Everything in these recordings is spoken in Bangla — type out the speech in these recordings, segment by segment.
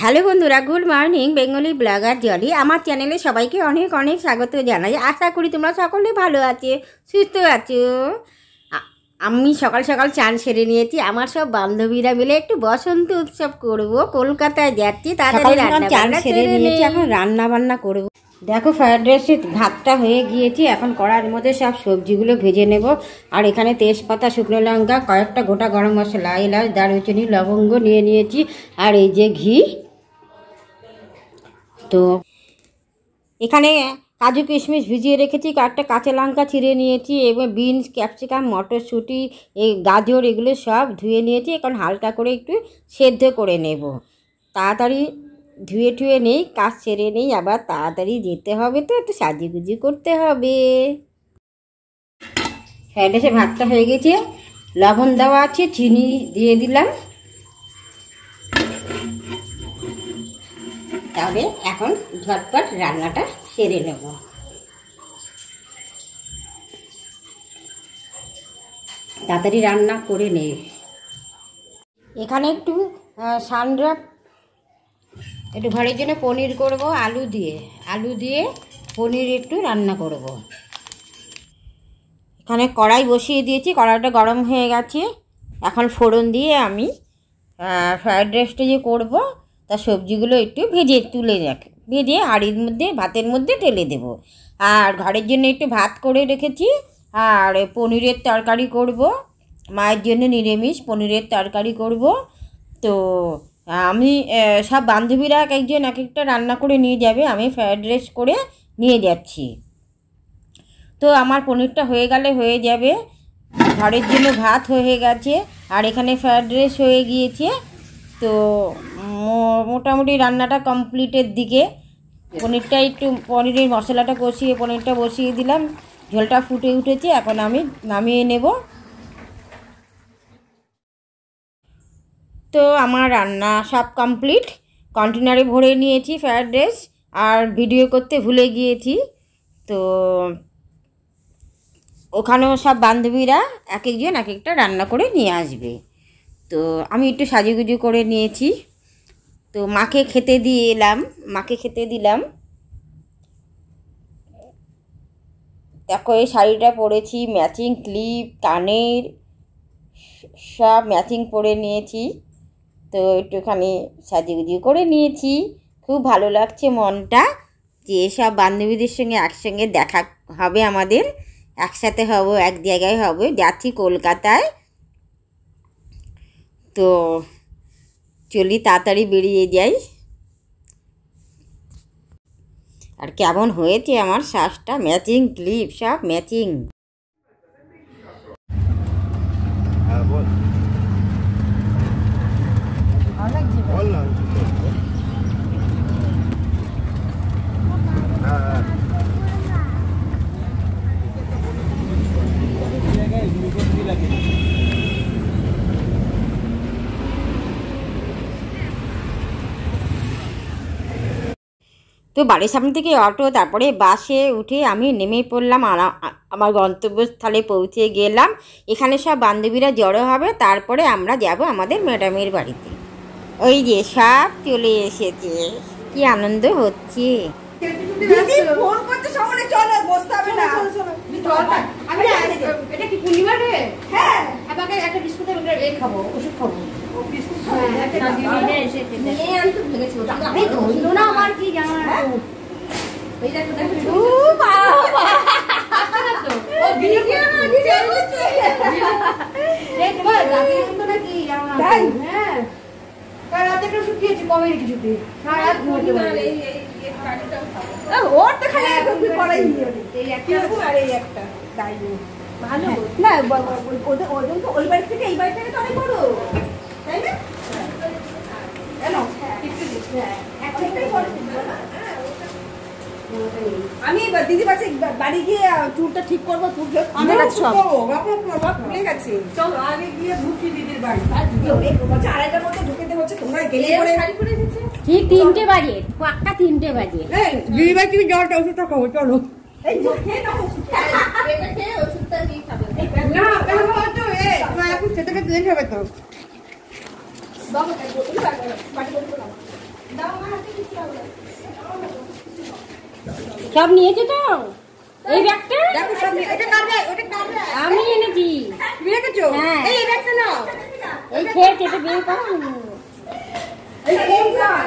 হ্যালো বন্ধুরা, good morning. Bengali blogger Jolly আমার চ্যানেলে সবাইকে অনেক অনেক স্বাগত জানাই। আশা করি তোমরা সকলে ভালো আছো, সুস্থ আছো। আমি সকাল সকাল চান সেরে নিয়েছি। আমার সব বান্ধবীরা মিলে একটু বসন্ত উৎসব করব, কলকাতায় যাচ্ছি। তাড়াতাড়ি চান সেরে নিয়েছি, এখন রান্না বান্না করব। দেখো, ফ্রায়েড রাইসের ভাতটা হয়ে গিয়েছি। এখন কড়ার মধ্যে সব সবজিগুলো ভেজে নেব। আর এখানে তেজপাতা, শুকনো লঙ্কা, কয়েকটা গোটা গরম মশলা, এলাচ, দারুচিনি, লবঙ্গ নিয়ে নিয়েছি। আর এই যে ঘি। তো এখানে কাজু কিশমিশ ভিজিয়ে রেখেছি, কয়েকটা কাঁচা লঙ্কা ছিঁড়ে নিয়েছি এবং বিনস, ক্যাপসিকাম, মটরশুঁটি, এই গাজর, এগুলো সব ধুয়ে নিয়েছি। এখন হালকা করে একটু সেদ্ধ করে নেব। তাড়াতাড়ি ধুয়ে টুয়ে নেই, কাজ সেরে নেই, আবার তাড়াতাড়ি যেতে হবে, তো একটু সাজিগুজি করতে হবে। ফ্রায়েড রাইসের ভাতটা হয়ে গেছে, লবণ দেওয়া আছে, চিনি দিয়ে দিলাম। তাহলে এখন ঝটপট রান্নাটা সেরে নেব। তাড়াতাড়ি রান্না করে নেই। এখানে একটু সানড্রপ, একটু ঘরের জন্য পনির করব আলু দিয়ে পনির একটু রান্না করব। এখানে কড়াই বসিয়ে দিয়েছি, কড়াইটা গরম হয়ে গেছে। এখন ফোড়ন দিয়ে আমি ফ্রায়েড রাইসটা যে করব তার সবজিগুলো একটু ভেজে হাঁড়ির মধ্যে, ভাতের মধ্যে ঢেলে দেব। আর ঘরের জন্য একটু ভাত করে রেখেছি। আর পনিরের তরকারি করব, মায়ের জন্য নিরামিষ পনিরের তরকারি করব। তো আমি সব বান্ধবীরা এক একজন এক একটা রান্না করে নিয়ে যাবে, আমি ফ্রায়েড রাইস করে নিয়ে যাচ্ছি। তো আমার পনিরটা হয়ে গেলে হয়ে যাবে। ঘরের জন্য ভাত হয়ে গেছে, আর এখানে ফ্রায়েড রাইস হয়ে গিয়েছে। তো মোটামুটি রান্নাটা কমপ্লিটের দিকে। পনিরের মশলাটা কষিয়ে পনিরটা বসিয়ে দিলাম, ঝোলটা ফুটে উঠেছে। এখন আমি নামিয়ে নেব। তো আমার রান্না সব কমপ্লিট। কন্টেনারে ভরে নিয়েছি ফ্রায়েড রাইস, আর ভিডিও করতে ভুলে গিয়েছি। তো ওখানেও সব বান্ধবীরা এক একজন এক একটা রান্না করে নিয়ে আসবে। তো আমি একটু সাজুগুজু করে নিয়েছি। তো মাকে খেতে দিলাম। দেখো, এই শাড়িটা পরেছি, ম্যাচিং ক্লিপ, কানের সব ম্যাচিং পরে নিয়েছি। তো একটুখানি সাজুগুজু করে নিয়েছি। খুব ভালো লাগছে মনটা, যে সব বান্ধবীদের সঙ্গে একসঙ্গে দেখা হবে, আমাদের একসাথে হব, এক জায়গায় হব। যাচ্ছি কলকাতায়। তো চলি, তাড়াতাড়ি বেরিয়ে যাই। আর কেমন হয়েছে আমার শ্বাসটা, ম্যাচিং ক্লিপ সব ম্যাচিং। তো বাড়ির সামনে থেকে অটো, তারপরে বাসে উঠে আমি নেমে পড়লাম। আমার গন্তব্যস্থলে পৌঁছে গেলাম। এখানে সব বান্ধবীরা জড়ো হবে, তারপরে আমরা যাব আমাদের ম্যাডামের বাড়িতে। ওই যে সব চলে এসেছে, কি আনন্দ হচ্ছে। আমি দিদি পাশে বাড়ি গিয়ে চুলটা ঠিক করবো, ভুলে গেছি। চলো আগে গিয়ে ঢুকি দিদির বাড়ি। আড়াইটার মধ্যে ঢুকে দেবো, তোমরা গেলে শাড়ি পরে গেছে ঠিক 3টে বাজে, পাক্কা 3টে বাজে। দিদি ভাই তুমি জলটা ওষুধটা খাবো, চলো। এখন খেতে খেতে হবে তো। সব নিয়েছে তো এই ব্যাগটা দেখো সব এটা কার ব্যাগ? ওটা কার ব্যাগ? আমি এনেছি। তুমি রেখেছো? হ্যাঁ। এই ব্যাগটা নাও। এই খেয়েছে এটা বের করো। এই ফোন কার?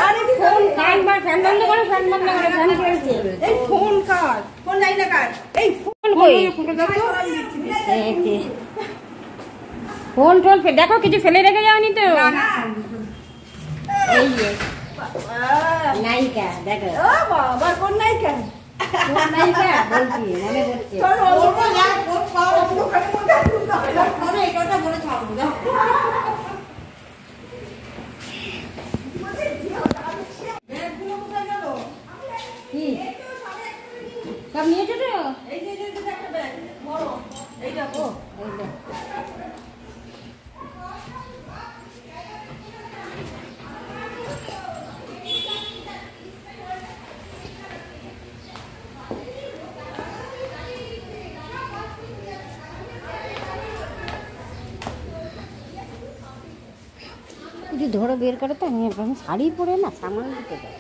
আরে ফোন ফ্যান বন্ধ করো, ফ্যান বন্ধ করো, ফ্যান চলছে। এই ফোন কার? ফোন নাই না কার? এই ফোন কই? ফোন টোন দেখো কিছু ফেলে রেখে যাওনি তো? এই যে নায়িকা দেখো। ও বাবা কোন নায়িকা? কোন নায়িকা বলছি মনে পড়ছে। চলো ওটা লাগ ফোন পাও ওখানে মধ্যে তুলতে হবে না। আরে এটা মনে থাকবো না। ব্যাগগুলো কোথায় গেল? কি সব নিয়েছো তো? এই যে একটা ব্যাগ বড় এই দেখো এই যে যদি ধরো বের করে তো আমি শাড়ি পরে না সামাল দিতে পারি।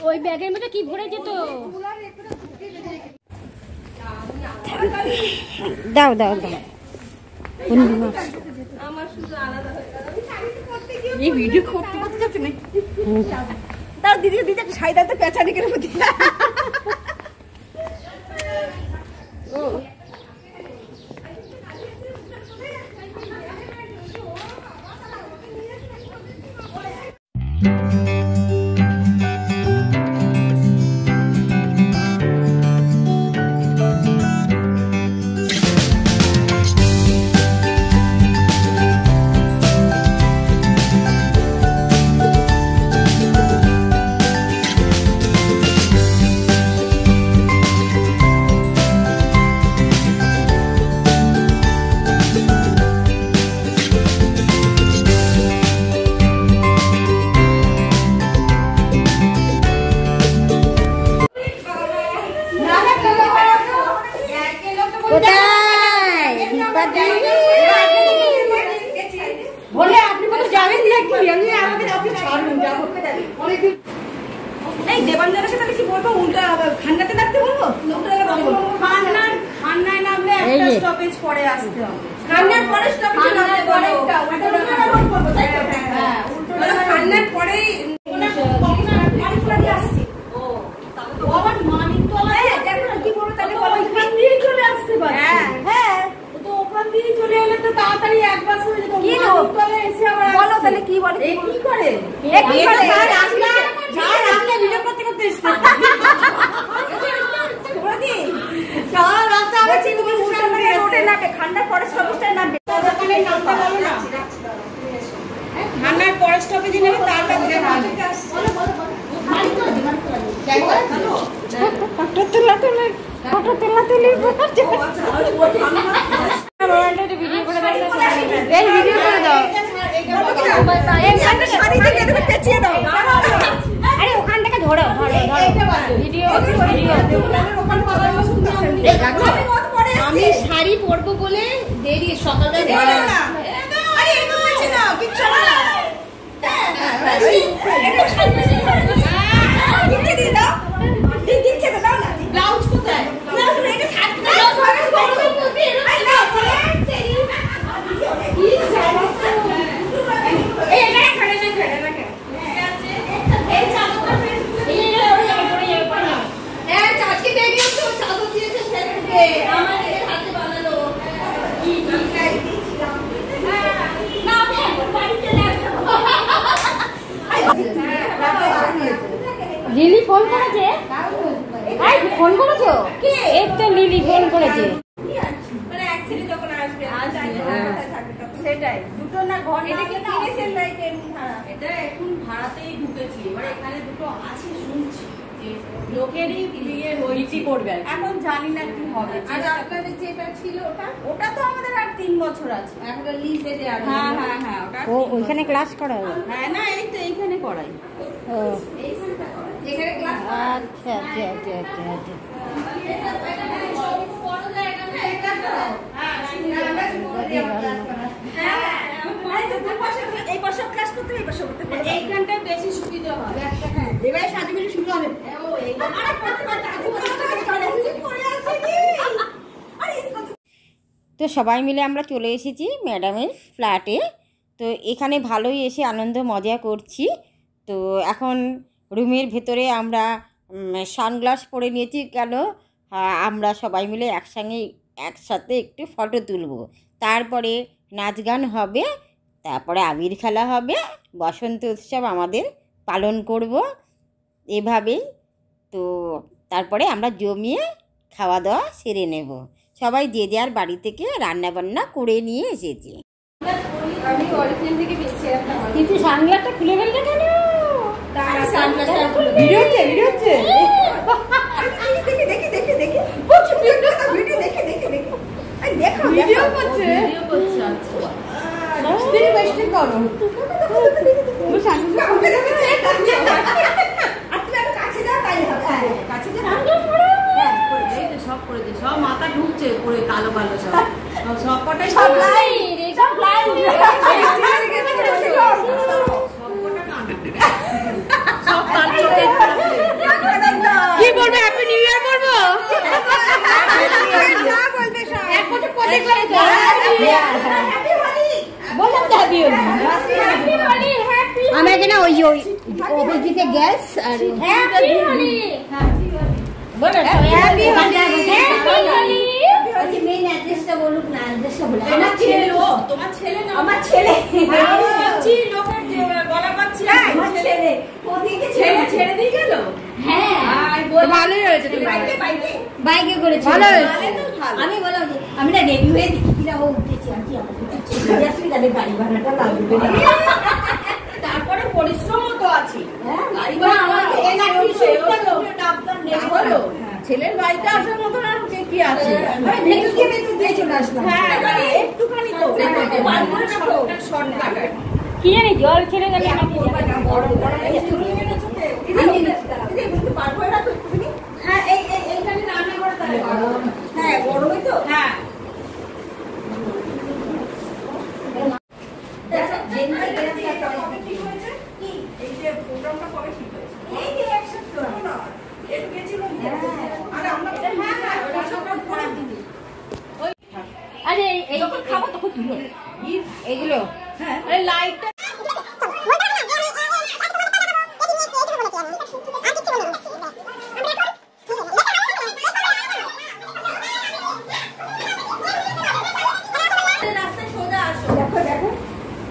ওই ব্যাগের মধ্যে কি ভরেছে তো? দাও দাও দাও এই ভিডিও করতে করতে যাচ্ছে না তাও দিদি দিদি একটা শাড়ি দাও তো পেঁচানি করে মধ্যে বলে আপনি কোথাও যাবেন নাকি? আমি আমাকে আপনি ছাড়ুন যাবো এই দেবাঞ্জনকে তাহলে কি বলবো? উল্টা ঠান্ডাতে থাকতে বলবো? ঠান্ডায় নামলে একটা স্টপেজ পরে আসতে হবে। ঠান্ডার পরে স্টপেজ নামলে পরে ঠান্ডার পরেই আসছি। ও আবার মানিকতলা দেখো না কি বলবো তাহলে ওখান দিয়ে চলে আসতে পারে। হ্যাঁ তো ওখান দিয়ে চলে এলে তো তাড়াতাড়ি একবার করে যেত। কি মানিকতলা এসে আবার বলো তাহলে কি বলে? এ কি করে? এ কি করে? স্যার আসলে ভিডিও করতে করতে এসেছে। তোমরা কি সারা রাস্তা আবার চিন্তা করে রোডে নামবে ঠান্ডার পরে স্টপেজটাই নামবে। ওখানে নামতে বলো না। ঠান্ডার পরে স্টপেজে নেবে তারপর বলো বলো বলো ফটো তোলা তুলি ভিডিও করে দাও, এই ভিডিও করে দাও। পেঁচিয়ে দাও। আরে ওখান থেকে ধরো ভিডিও আমি শাড়ি পরবো বলে দেরি সকালে ব্লাউজ কোথায়? লিলি ফোন করেছে? ফোন করেছো? এই তো লিলি ফোন করেছে। সেটাই দুটো না ঘর এটা কি কিনেছেন না এমনি ভাড়া? এটা এখন ভাড়াতেই ঢুকেছি, এবার এখানে দুটো আছে শুনছি যে লোকেরই বিয়ে হয়েছে করবে, এখন জানি না কি হবে। আর আপনাদের যেটা ছিল ওটা তো আমাদের আর 3 বছর আছে, একটা লিজে দেওয়া। হ্যাঁ হ্যাঁ হ্যাঁ ওটা ও ওইখানে ক্লাস করা হবে? হ্যাঁ না এই তো এইখানে করাই, ও এইখানটা করাই। আচ্ছা আচ্ছা আচ্ছা আচ্ছা আচ্ছা এই পাশে ক্লাস করতে এই পাশে করতে এইখানটা বেশি সুবিধা হয়। এবারে সাজুগুলি শুরু হবে। তো সবাই মিলে আমরা চলে এসেছি ম্যাডামের ফ্ল্যাটে। তো এখানে ভালোই এসে আনন্দ মজা করছি। তো এখন রুমের ভেতরে আমরা সানগ্লাস পরে নিয়েছি, কেন আমরা সবাই মিলে একসাথে একটু ফটো তুলব। তারপরে নাচ গান হবে, তারপরে আবির খেলা হবে, বসন্ত উৎসব আমাদের পালন করব এভাবেই। তো তারপরে আমরা জমিয়ে খাওয়া দাওয়া সেরে নেব। সবাই যে যার বাড়ি থেকে রান্নাবান্না করে নিয়ে এসেছি। কিন্তু সানগ্লাসটা খুলে ফেলবে কেন? ভিডিও হচ্ছে ভিডিও করছে। সব করেছে, সব মাথা ঢুকছে পরে কালো কালো সব কটাই কি বলবে? হ্যাপি নিউ ইয়ার বলবো? আমরা এখানে ওই অভিজিতে গ্যাস আর মেইন অ্যাড্রেসটা বলুক না, অ্যাড্রেসটা বলে তোমার ছেলে না আমার ছেলে ছেড়ে দিয়ে গেল। হ্যাঁ ভালোই হয়েছে। বাইকে করেছি। ভালো হয়েছে। আমি বললাম যে আমি না রেডি হয়ে দেখি কিনা ও উঠেছি, আমি তাদের গাড়ি ভাড়াটা লাগবে। তারপরে পরিশ্রমও তো আছে। ছেলের বাড়িতে আসার মতন আর কি আছে? একটুখানি তো শর্টকাট। কি জানি জল ছেড়ে গেলে হ্যাঁ এইখানে রান্না করে তাহলে হ্যাঁ গরমে তো হ্যাঁ আরে এই খাবো তখন তুলো এগুলো লাইটটা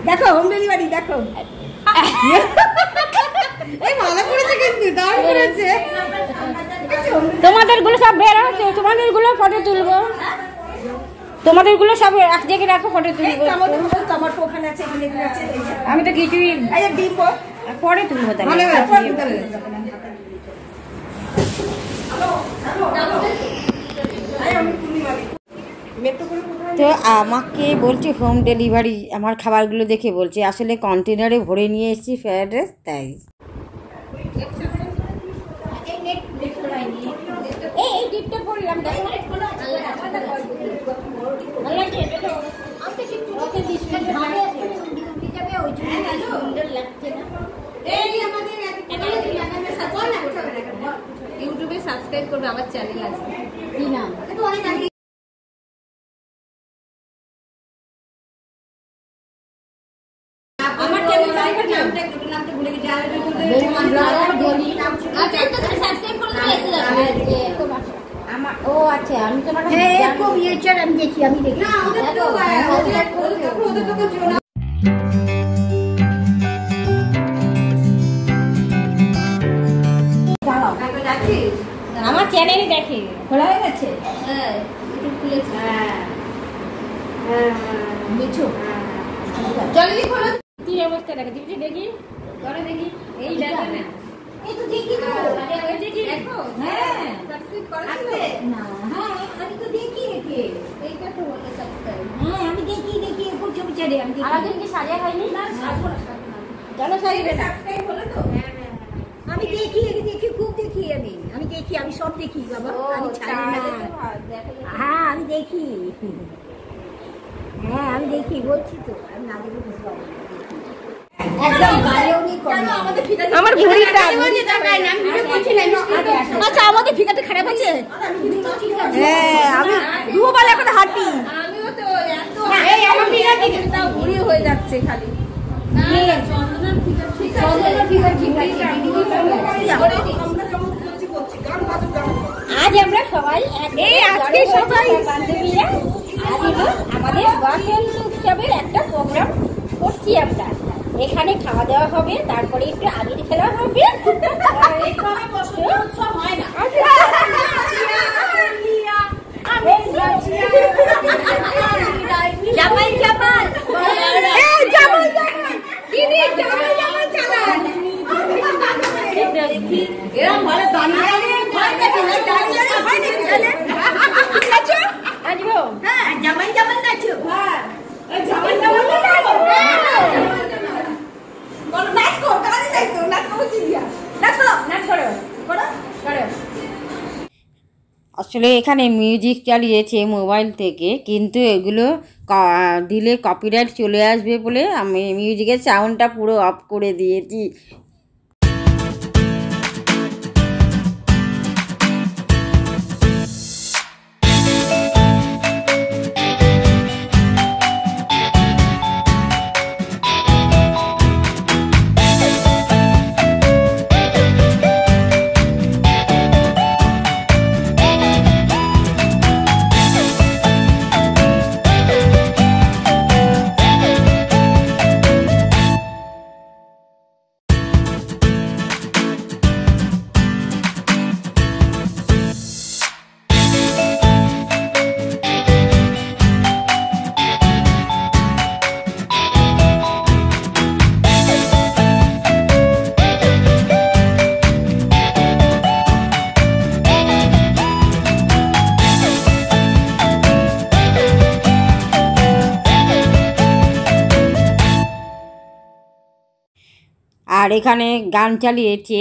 দেখো হোম ডেলিভারি দেখো। এই ভালো করেছে কিন্তু দারুণ করেছে। তোমাদেরগুলো সব বের হচ্ছে, তোমাদেরগুলো ফটো তুলবো, তোমাদেরগুলো সব এক জায়গায় রাখো, ফটো তুলবো। টমেটো ওখানে আছে, এখানে আছে। আমি তো কিছুই এই যে ডিম পরে তুলবো। ভালো তাহলে তো আমাকে বলছে হোম ডেলিভারি, আমার খাবারগুলো দেখে বলছে আসলে কন্টেনারে ভরে নিয়ে এসেছি ফ্রাইড রাইস, তাই। এই টিপটা পড়লাম দেখো ভালো লাগছে। এটা তো আমি তো ওকে ডিসপ্লে ধারে যাবে ওই জন্য সুন্দর লাগছে না। এই আমাদের ইউটিউবে সাবস্ক্রাইব করবে, আমার চ্যানেল আছে। কি নাম? এটা অনেক আগে আমার নামটা ভুলে গেছি। আচ্ছা তো সাবস্ক্রাইব করে দিয়েছে আমার। ও আচ্ছা আমি তোমার খুব ইউটিউব আমি দেখি না ওদের তো ওদের তো কিছু না। আমার চ্যানেলে দেখে খোলা হয়ে গেছে। হ্যাঁ ইউটিউব খুলেছি। মিঠু জলদি খোলো। কি অবস্থা দেখো দিদি দেখি করে দেখি এই দেখো না। এই তো দেখি তো ওই দেখি দেখো। হ্যাঁ সাবস্ক্রাইব করেছিলে না? হ্যাঁ আমি তো দেখি একে এইটা তো বলে সাবস্ক্রাইব। হ্যাঁ আমি দেখি খুব ছবি ছেড়ে আমি দেখি। কি সাজা হয়নি না? কেন সাজবে না? সাবস্ক্রাইব হলো তো? আমি দেখি খুব দেখি আমি দেখি, আমি সব দেখি বাবা, আমি ছাড়ি না। হ্যাঁ আমি দেখি, হ্যাঁ আমি দেখি, বলছি তো আমি না দেখি বুঝতে পারবো না। একদম গায়েও নেই কম। আমার ভুঁড়িটা আচ্ছা আমাদের ফিগারটা খারাপ আছে। হ্যাঁ আমি দুবার এখন হাঁটি। এই আমার ফিগার ঠিক আছে, তাও ভুঁড়ি হয়ে যাচ্ছে খালি। আজ আমরা সবাই আজকে সবাই বান্ধবীরা আজ হলো আমাদের বসন্ত উৎসবের একটা প্রোগ্রাম করছি আমরা। এখানে খাওয়া দাওয়া হবে, তারপরে একটু আবির খেলা হবে। জামাই জামাই জামাই জামাই নাচো। আসলে এখানে মিউজিক চালিয়েছে মোবাইল থেকে, কিন্তু এগুলো দিলে কপিরাইট চলে আসবে বলে আমি মিউজিকের সাউন্ডটা পুরো অফ করে দিয়েছি। আর এখানে গান চালিয়েছে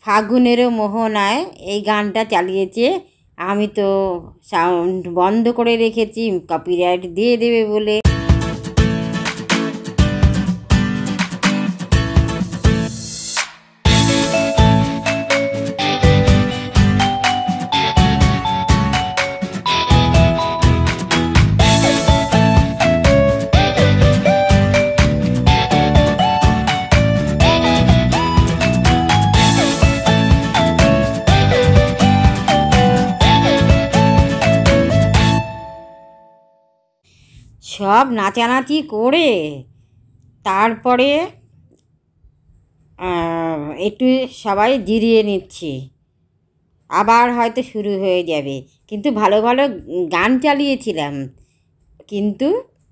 ফাগুনেরও মোহনায়, এই গানটা চালিয়েছে। আমি তো সাউন্ড বন্ধ করে রেখেছি কপিরাইট দিয়ে দেবে বলে। সব নাচানাচি করে তারপরে একটু সবাই জিরিয়ে নিচ্ছি, আবার হয়তো শুরু হয়ে যাবে। কিন্তু ভালো ভালো গান চালিয়েছিলাম, কিন্তু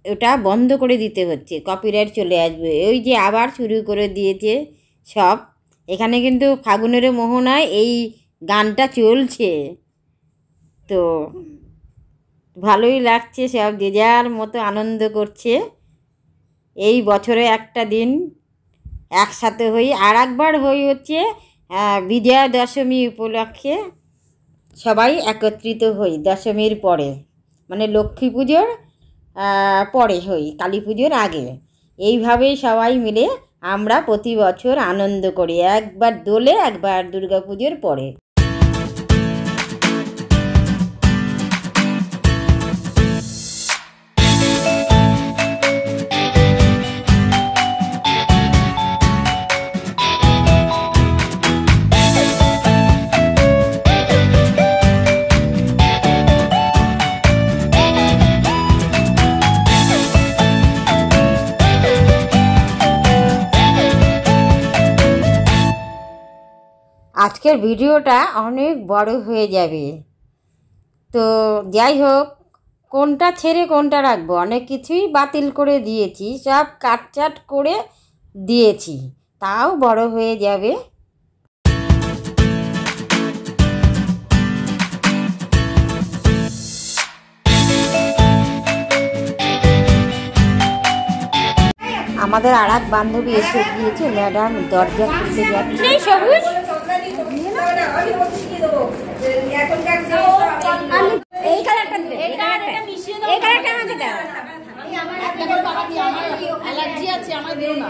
ওটা বন্ধ করে দিতে হচ্ছে, কপিরাইট চলে আসবে। ওই যে আবার শুরু করে দিয়েছে সব। এখানে কিন্তু ফাগুনের মোহনায় এই গানটা চলছে, তো ভালোই লাগছে। সব যে যার মতো আনন্দ করছে। এই বছরে একটা দিন একসাথে হই, আর একবার হই হচ্ছে বিজয়া দশমী উপলক্ষে সবাই একত্রিত হই। দশমীর পরে মানে লক্ষ্মী পুজোর পরে হই, কালী পুজোর আগে। এইভাবেই সবাই মিলে আমরা প্রতি বছর আনন্দ করি, একবার দোলে একবার দুর্গা পুজোর পরে। আজকের ভিডিওটা অনেক বড় হয়ে যাবে, তো যাই হোক, কোনটা ছেড়ে কোনটা রাখবো, অনেক কিছুই বাতিল করে দিয়েছি, সব কাটচাট করে দিয়েছি, তাও বড় হয়ে যাবে। আমাদের আর এক বান্ধবী এসে গিয়েছে, ম্যাডাম দরজা খুলতে যাচ্ছে। সবুজ এই কালারটা দিবে, এই কালারটা আমাকে দাও। অ্যালার্জি আছে আমার, দিও না।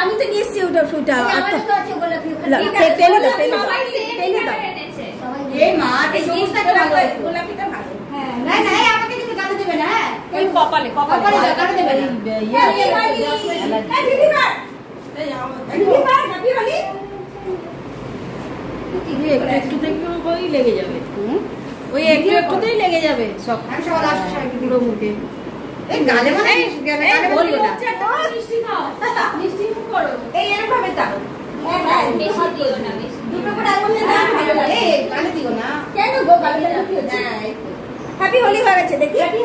আমি তো নিয়ে এসছি ওটা ওটা কপালে কপালে একটুতেই লেগে যাবে, ওই একটুতেই লেগে যাবে সব পুরো মুখে। হ্যাপি হোলি হয়ে গেছে, দেখি happy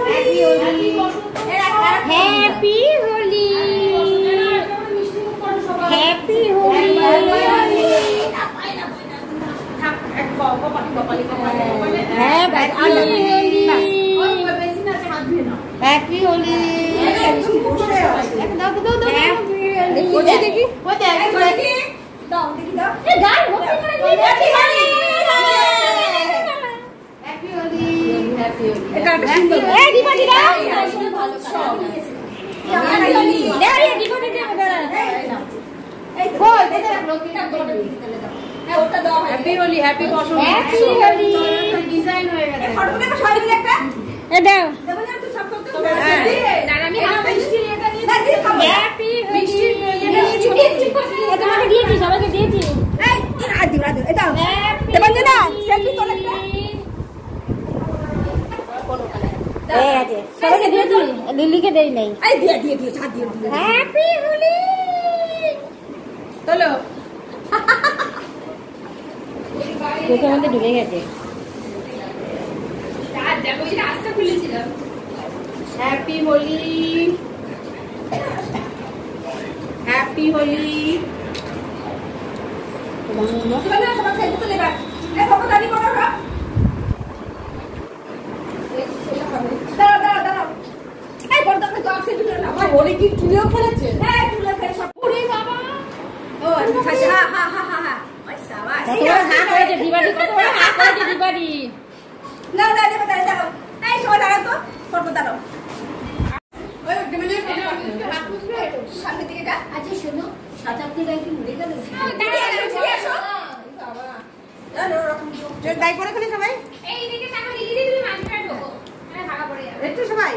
Holi, happy Holi. Happy Holi. দেখি হ্যাপি হোলি, হ্যাপি বসন্ত, হ্যাপি হোলি। ডিজাইন হয়ে গেছে। এ দাও। তোমাকে দিয়েছি, সবাইকে দিয়েছি। সবাইকে দিয়েছি, লিলিকে দেই নাই। হ্যাপি হোলি। চলো চোখের মধ্যে ঢুকে গেছে। Happy Holi, happy Holi. হোলি কি চুলেও খেলেছে? দিবাড়ি কত বড় হাত করেছে দিবাড়ি। আচ্ছা শোনো, শতাব্দী গায়ে কি মরে গেল? তাই করে খেলে সবাই একটু সবাই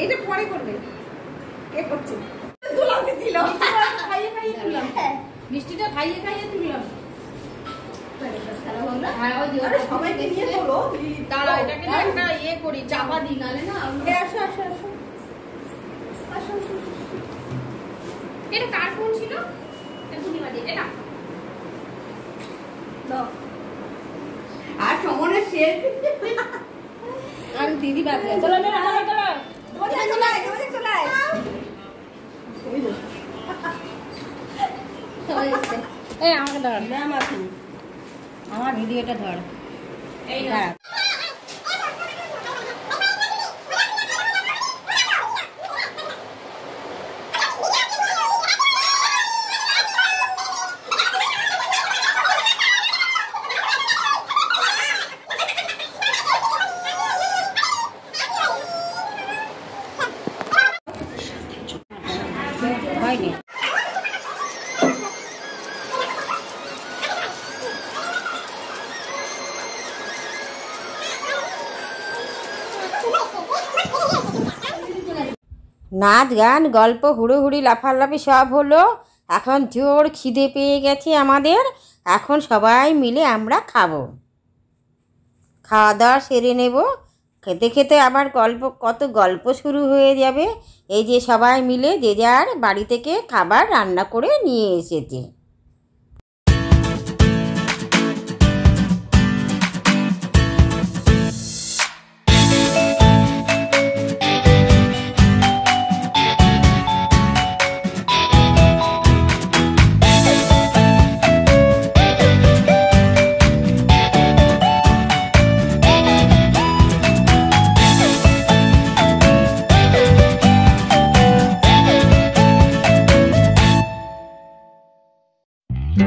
এটা পরে করবে। কে করছে? মিষ্টিটা খাইয়ে খাইয়ে তুললাম। সবাইকে নিয়ে চলো, দাঁড়া এটাকে না একটা ইয়ে করি, চাপা দিই, নালে না। আসো আসো আসো আসো। এটা কার ফোন ছিল? এটা আর সমনের শেষ আর দিদি বাদ দেয়। চলো চলো চলো চলো। এই আমাকে ধর, আমার ভিডিওটা ধর। এই না হয়নি। নাচ গান গল্প হুড়োহুড়ি লাফালাফি সব হলো। এখন জোর খিদে পেয়ে গেছে আমাদের, এখন সবাই মিলে আমরা খাবো। খাওয়া দাওয়া সেরে নেব। খেতে খেতে আবার কত গল্প শুরু হয়ে যাবে। এই যে সবাই মিলে যে যার বাড়ি থেকে খাবার রান্না করে নিয়ে এসেছে। এখানে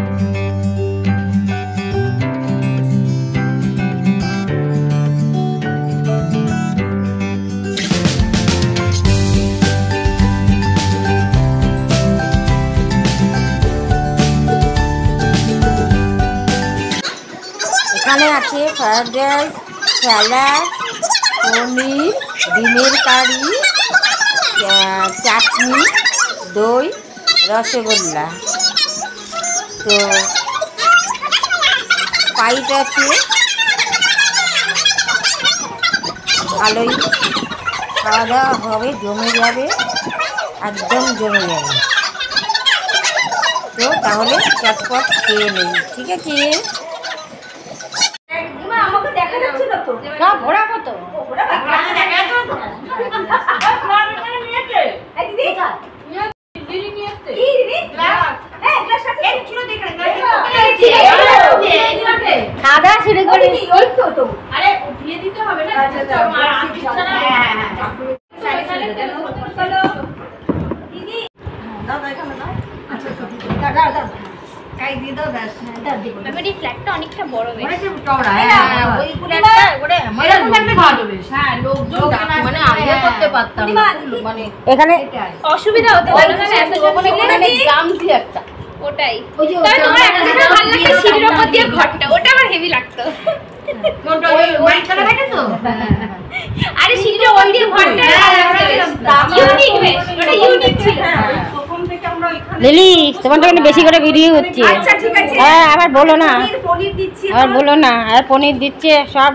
আছে ফ্রায়েড রাইস, স্যালাড, পনির, ডিমের কারি, চাটনি, দই, রসগোল্লা। তো স্প্রাইট আছে। ভালোই খাওয়া দাওয়া হবে, জমে যাবে, একদম জমে যাবে। তো তাহলে চটপট খেয়ে নেই, ঠিক আছে? আমাকে দেখা যাচ্ছে না তো। সব ঘোরাবো তো। খাওয়া দাওয়া শুরু করে আরে দিয়ে দিতে হবে না। মেমোরি ফ্ল্যাটটা অনেকটা বড় বেশ। এখানে অসুবিধা হতো একটা ওটাই। তবে তোমার একটা যেটা ভালো লাগতো সিঁড়ির উপর দিয়ে ঘরটা, ওটা আমার হেভি লাগতো। আরে সিঁড়ির উপর দিয়ে ঘরটা ইউনিক বেশ, ওটা ইউনিক ছিল। লিলি তোমার তো বেশি করে ভিডিও হচ্ছে। আচ্ছা ঠিক আছে। হ্যাঁ আবার বলো না, পনির দিচ্ছি। আবার বলো না। আর পনির দিচ্ছে সব।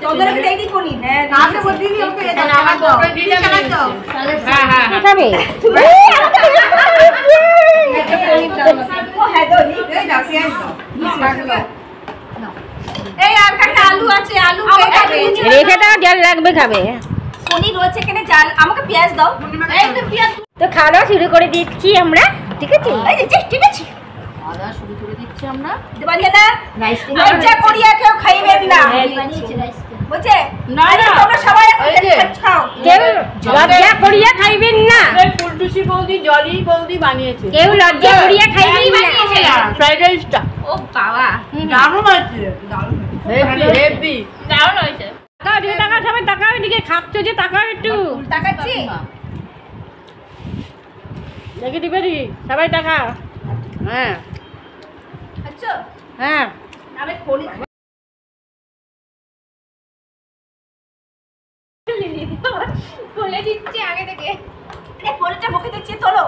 চন্দ্রকে দেইনি পনির। হ্যাঁ কাকে বলবি ওকে আমার বউকে দিয়ে দাও। হ্যাঁ হ্যাঁ খাবে। এই আর কাকে আলু আছে, আলু কে খাবে? রেখে দাও, জল লাগবে খাবে। পনির রয়েছে এখানে, জাল আমাকে পেঁয়াজ দাও। এই তো পেঁয়াজ। তো খাওয়া দাওয়া শুরু করে দিচ্ছি আমরা, ঠিক আছে? এই যে ঠিক আছে। খাওয়া শুরু করে দিচ্ছি আমরা। দেবানিয়া না লজ্জা করিয়া কেউ খাইবেন না, বুঝছে? না, না। তোমরা সবাই এই যে, খাও। কেউ লজ্জা করিয়া খাইবেন না, ফুলটুসি বৌদি, জলি বৌদি বানিয়েছে কেউ লজ্জা করিয়া খাইবেন না। ফ্রাইড রাইসটা। ও বাবা, দারুণ হয়েছে, হেভি হেভি। দারুণ হয়েছে। টাকা দিয়ে টাকা সবাই টাকা এদিকে খাচ্ছ যে টাকা একটু তাকাচ্ছি। দেখে দিবে সবাই টাকা। হ্যাঁ আচ্ছা হ্যাঁ আমি পনির বলে দিচ্ছি আগে থেকে। এই পনিরটা মুখে দিচ্ছি, তোলো।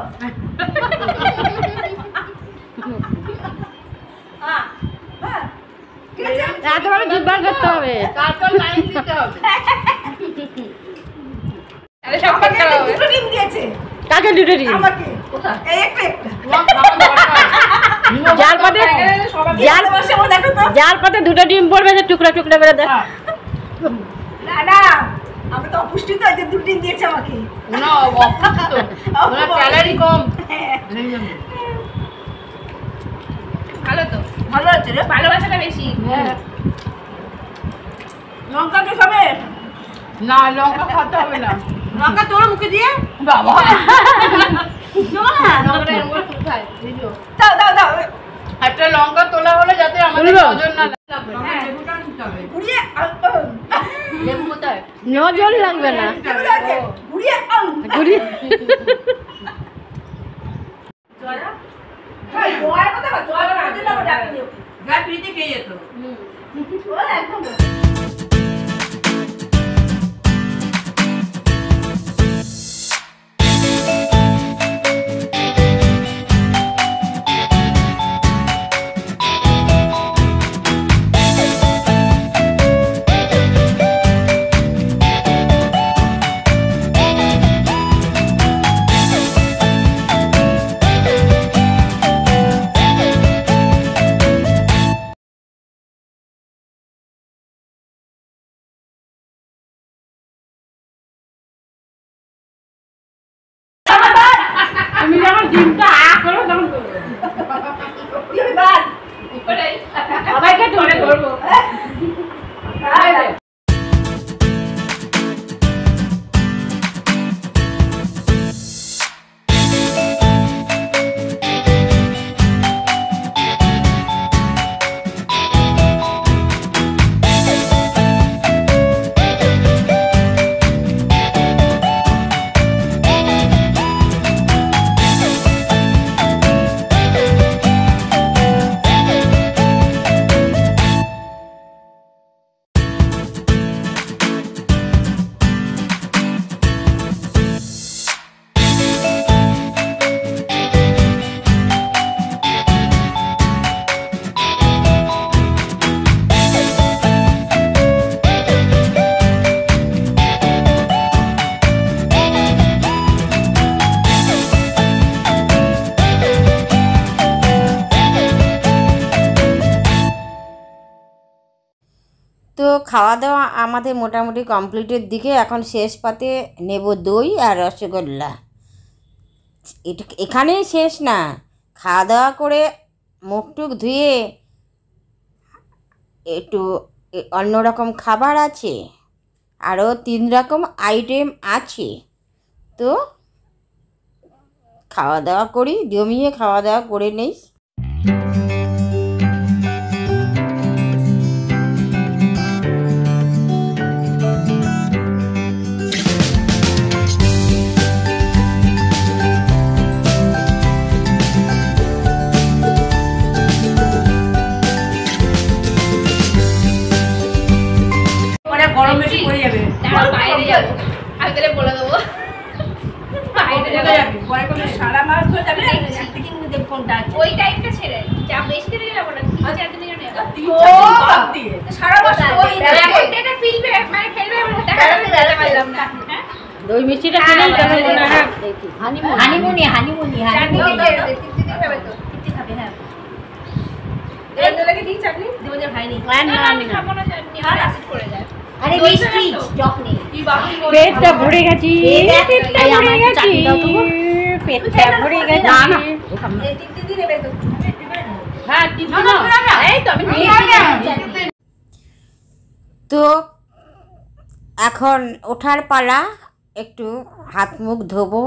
হ্যাঁ হ্যাঁ ঠিক আছে। তোমাকে জিব্বার করতে হবে। তারপর লাইন দিতে হবে। তাহলে সব আমাকে করতে হবে। দুটো ডিম দিয়েছে। কাকে দুটো দিন আমাকে কোথায়? এই একটা একটা। যার পাতে যার ভালোবাসে ও, দেখো তো। যার পাতে দুটো ডিম পড়বে যে টুকরা টুকরা করে দেখ। না না আমি তো অপুষ্টি তো, এই যে দুটো ডিম দিয়েছে আমাকে। না অপুষ্ট, ওনার ক্যালোরি কম। ভালো তো, ভালো আছে রে। ভালোবাসাটা বেশি। লঙ্কা কে খাবে? না লঙ্কা খেতে হবে না। লঙ্কা তোর মুখে দিয়ে বাবা না লঙ্কাটা এরকম করে তুলতে হয়, বুঝলো? দাও দাও দাও। একটা লঙ্কা তোলা হলে যাতে আমাদের তুলবো? নজর না লাগে। ঘুরিয়ে লেবু কোথায়? নজর লাগবে না। ঘুরিয়ে ঘুরি জয় কথা জয় কথা দাও ডাকি যা ফ্রিতে খেয়ে যেত। একদম। তুমি যখন ডিমটা করো তখন করবো। ওটাই। সবাইকে তুলে ধরবো। খাওয়া দাওয়া আমাদের মোটামুটি কমপ্লিটের দিকে। এখন শেষ পাতে নেব দই আর রসগোল্লা। এটা এখানেই শেষ না, খাওয়া দাওয়া করে মুখ টুক ধুয়ে একটু অন্যরকম খাবার আছে, আরও 3 রকম আইটেম আছে। তো খাওয়া দাওয়া করি, জমিয়ে খাওয়া দাওয়া করে নেই। গরম বেশি পড়ে যাবে, বাইরে যাবো আমি তাহলে বলে দেবো বাইরে যাবো সারা মাস ধরে যাবে। একটা কিন্তু দেব কোনটা আছে, ওই টাইমটা ছেড়ে যা বেশি দিনে যাবো না 3-4 দিনের জন্য যাবো। 3-4 দিন বাদ দিয়ে সারা মাস ওই এটা ফিলবে মানে খেলবে দেখা যাবে পারলাম না। হ্যাঁ দই মিষ্টিটা খেলেই কেমন মনে হয় হানিমুনি হানিমুনি হানিমুনি আমি খাবো না জানি আর অ্যাসিড করে যায়। আরে মিষ্টি চকনি পেটটা ভরে গেছি, পেটটা ভরে গেছি, পেটটা ভরে গেছি। হ্যাঁ এই তো আমি তো এখন ওঠার পালা, একটু হাত মুখ ধোবো।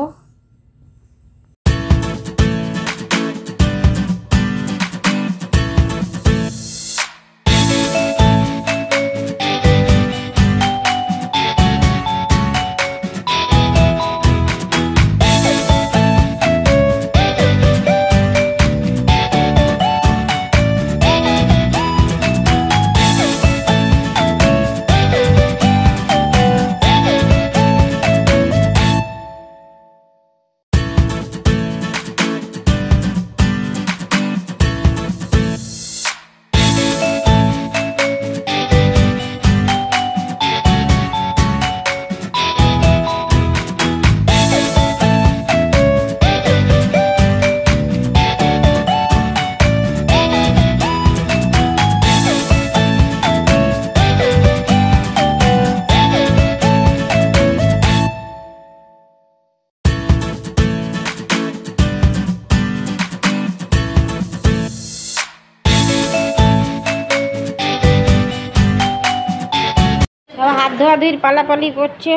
হাত ধোয়াধুয়ির পালাপালি করছে।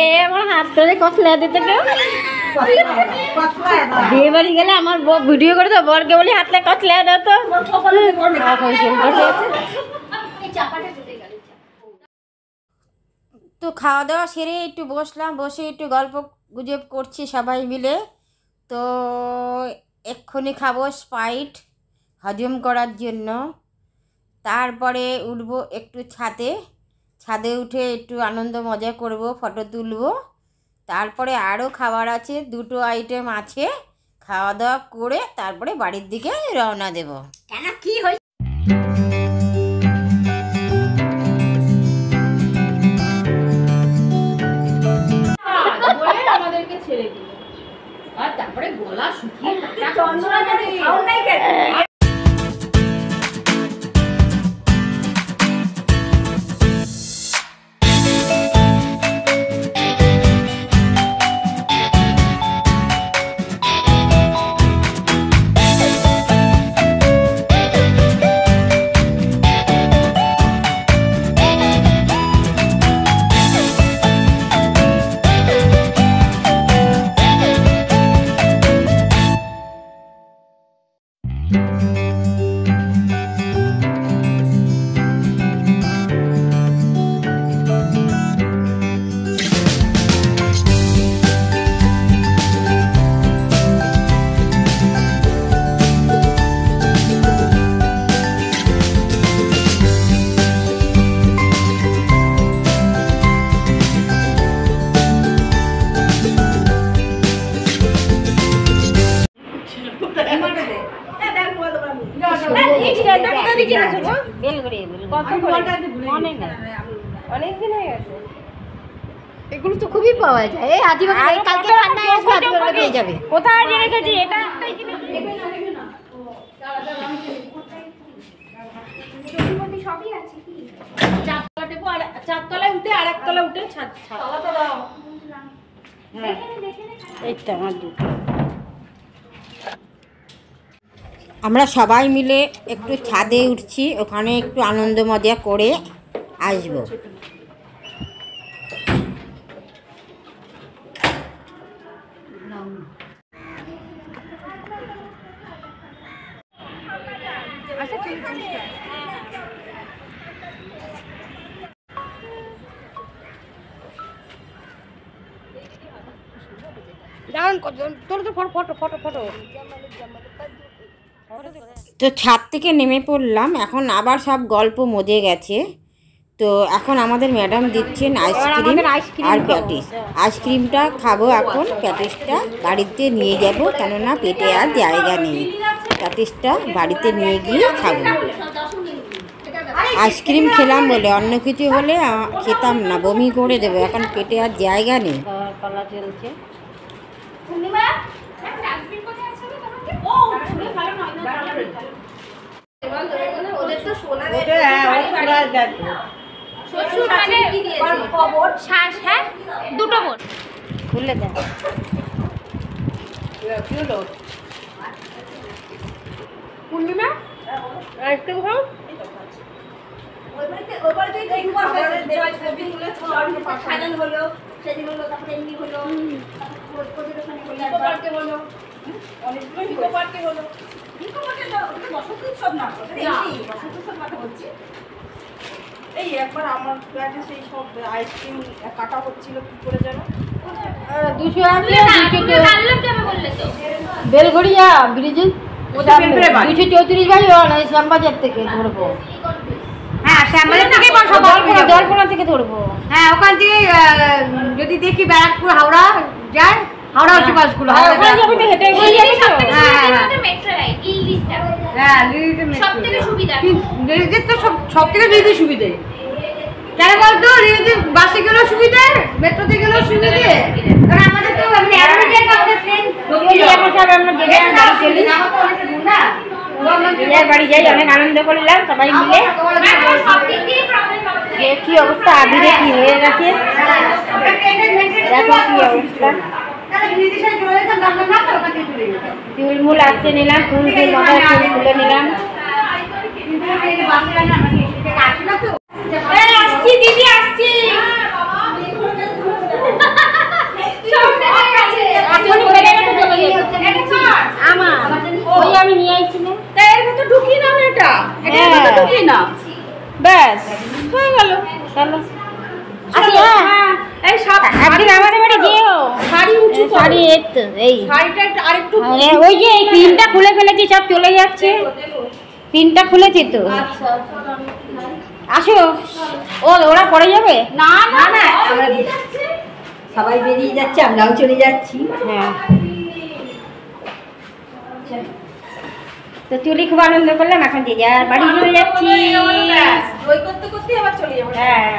এ আমার হাত ধরে কসলা দিতে কেউ বিয়ে বাড়ি গেলে আমার ভিডিও করে তো বরকে বলি হাতলে কসলা দাও তো। তো খাওয়া দাওয়া সেরে একটু বসলাম, বসে একটু গল্প গুজব করছি সবাই মিলে। তো এক্ষুনি খাবো স্প্রাইট হজম করার জন্য। তারপরে উঠবো একটু ছাদে উঠে একটু আনন্দ মজা করব, ফটো তুলব। তারপরে আরও খাবার আছে, 2টো আইটেম আছে, খাওয়া দাওয়া করে তারপরে বাড়ির দিকে রওনা দেব। কেন কি হয়েছে? বলে আমাদেরকে ছেড়ে দিল, আর তারপরে গলা শুকিয়ে চন্দনা যদি সাউন্ড নাই কেন এগুলো তো খুবই পাওয়া যায়। এই আজীবন কালকে ঠান্ডায় আসবে, আজীবন পেয়ে যাবে। কোথায় রেখেছি এটা? চারতলায় উঠে আর একতলা উঠে ছাদ হ্যাঁ এই তো আমার দুটো। আমরা সবাই মিলে একটু ছাদে উঠছি, ওখানে একটু আনন্দ মজা করে আসবো। তো ছাদ থেকে নেমে পড়লাম, এখন আবার সব গল্প মজে গেছে। তো এখন আমাদের ম্যাডাম দিচ্ছেন আইসক্রিম আর প্যাটিস। আইসক্রিমটা খাবো এখন, প্যাটিসটা বাড়িতে নিয়ে যাব, কেননা পেটে আর জায়গা নেই। প্যাটিসটা বাড়িতে নিয়ে গিয়ে খাবো। আইসক্রিম খেলাম বলে অন্য কিছু হলে খেতাম না, বমি করে দেবো, এখন পেটে আর জায়গা নেই। পালা চলছে। শ্বশুর মানে শ্বাস, হ্যাঁ দুটো বোন। খুলে দেয় পূর্ণিমা আইসক্রিম খাও। এই একবার আমার ফ্ল্যাটে সেই সব আইসক্রিম কাটা হচ্ছিল কি করে যেন 200 ডানলপ যাবে বললে তো। বেলঘড়িয়া ব্রিজের 234 বাই শ্যামবাজার থেকে ধরবো। হ্যাঁ শ্যামবাজার থেকে জলপনা থেকে ধরবো। হ্যাঁ ওখান থেকে যদি দেখি ব্যারাকপুর হাওড়া যায়, হাওড়া হচ্ছে বাসগুলো ওখানে যাবি তো হেঁটে গিয়ে যাবি তো। মেট্রো লাইন ইংলিশটা হ্যাঁ লিলিতে সবথেকে সুবিধা। লিলিতে তো সব থেকে লিলিতে সুবিধে। কেন বলতো লিলিতে বাসে গেলেও সুবিধে, মেট্রোতে গেলেও সুবিধে। কারণ আমাদের তো আমাদের ট্রেন বাড়ি যাই, অনেক আনন্দ করলাম সবাই মিলে। কি অবস্থা, আবিরে কি হয়ে গেছে দেখো কি অবস্থা। চুলমুল আসছে নিলাম, ফুল মাথায় ফুল তুলে নিলাম। আসছি দিদি আসছি। আমার ওই আমি নিয়ে আইছিলাম, এর মতো ঢুকি না এটা, এর মতো ঢুকি না, ব্যাস হয়ে গেল। চলো এই সব একদিন আমাদের বাড়ি যেও। শাড়ি উঁচু করো। শাড়ি এই তো এই শাড়িটা একটু আরেকটু ওই যে এই পিনটা খুলে ফেলেছি, সব চলে যাচ্ছে। পিনটা খুলেছি তো। আসো, ওরা পড়ে যাবে। না না না আমরা সবাই বেরিয়ে যাচ্ছে, আমরাও চলে যাচ্ছি। হ্যাঁ তো চুরি খুব আনন্দ করলাম, এখন যে যার বাড়ি চলে যাচ্ছি। ওই করতে করতে আবার চলে যাবো। হ্যাঁ